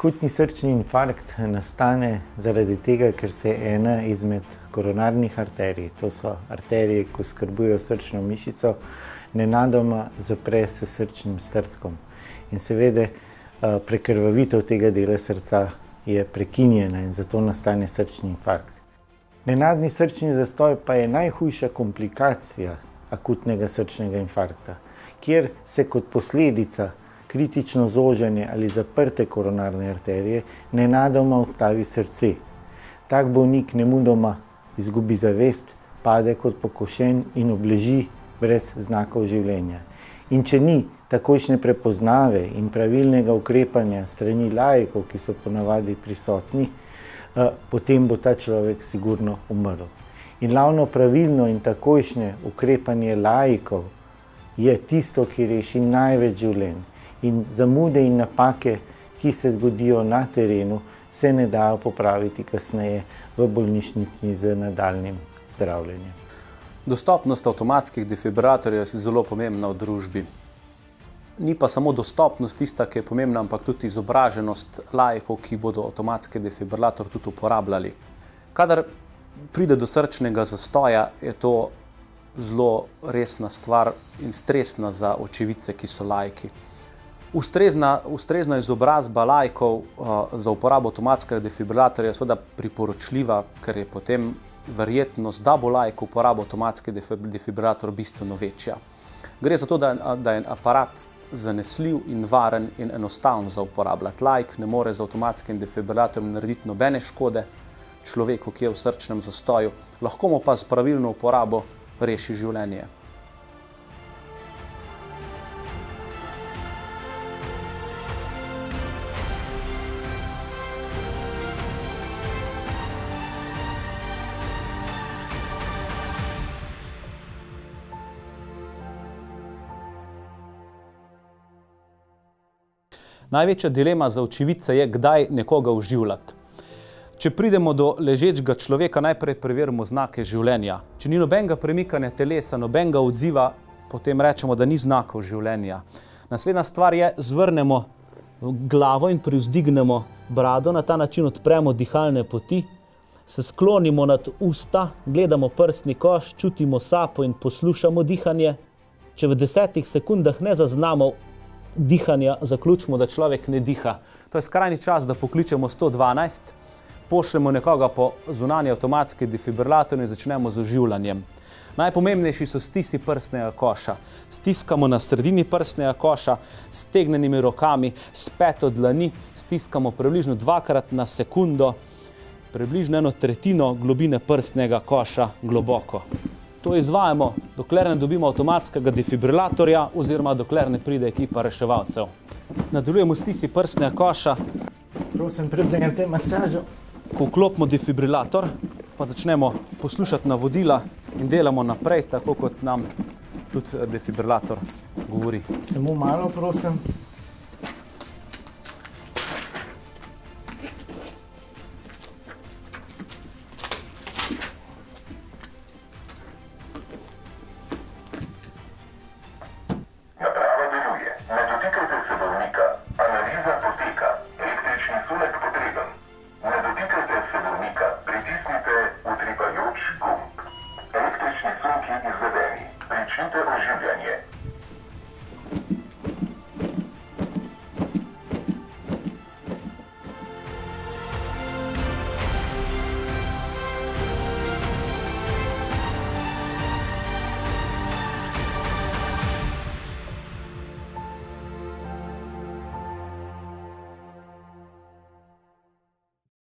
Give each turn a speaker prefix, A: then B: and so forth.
A: Akutni srčni infarkt nastane zaradi tega, ker se ena izmed koronarnih arterij, to so arterije, ki oskrbujejo srčno mišico, nenadoma zapre s srčnim strdkom. In seveda prekrvavitev tega dela srca je prekinjena in zato nastane srčni infarkt. Nenadni srčni zastoj pa je najhujša komplikacija akutnega srčnega infarkta, kjer se kot posledica kritično zoženje ali zaprte koronarne arterije nenadoma ustavi srce. Tak bolnik nemudoma izgubi zavest, pade kot pokošen in obleži brez znakov življenja. In če ni takojšnje prepoznave in pravilnega ukrepanja strani laikov, ki so ponavadi prisotni, potem bo ta človek sigurno umrl. In ravno pravilno in takojšnje ukrepanje laikov je tisto, ki reši največ življenj. In zamude in napake, ki se zgodijo na terenu, se ne dajo popraviti kasneje v bolnišnici z nadaljnjim zdravljenjem.
B: Dostopnost avtomatskih defibrilatorjev je zelo pomembna v družbi. Ni pa samo dostopnost tista, ki je pomembna, ampak tudi izobraženost laikov, ki bodo avtomatski defibrilator tudi uporabljali. Kadar pride do srčnega zastoja, je to zelo resna stvar in stresna za očividce, ki so laiki. Ustrezna izobrazba laikov za uporabo avtomatskega defibrilatorja je seveda priporočljiva, ker je potem verjetnost, da bo laik uporabil avtomatski defibrilator bistveno večja. Gre za to, da je aparat zanesljiv in varen in enostaven za uporabljati. Laik ne more z avtomatskim defibrilatorjem narediti nobene škode človeku, ki je v srčnem zastoju, lahko mu pa z pravilno uporabo reši življenje. Največja dilema za očividce je, kdaj nekoga oživljati. Če pridemo do ležečega človeka, najprej preverimo znake življenja. Če ni nobenega premikanja telesa, nobenega odziva, potem rečemo, da ni znakov življenja. Naslednja stvar je, zvrnemo glavo in privzdignemo brado, na ta način odpremo dihalne poti, se sklonimo nad usta, gledamo prsni koš, čutimo sapo in poslušamo dihanje. Če v 10 sekundah ne zaznamo dihanja, zaključimo, da človek ne diha. To je skrajni čas, da pokličemo 112, pošljemo nekoga po zunanji avtomatski defibrilator in začnemo z oživljanjem. Najpomembnejši so stisci prsnega koša. Stiskamo na sredini prsnega koša s stegnenimi rokami, s peto dlani, stiskamo približno 2-krat na sekundo, približno 1/3 globine prsnega koša globoko. To izvajamo, dokler ne dobimo avtomatskega defibrilatorja oziroma dokler ne pride ekipa reševalcev. Nadaljujemo stisci prsnega koša.
A: Prosim, prevzemite masažo.
B: Ko vklopimo defibrilator, pa začnemo poslušati navodila in delamo naprej, tako kot nam tudi defibrilator govori.
A: Samo malo, prosim.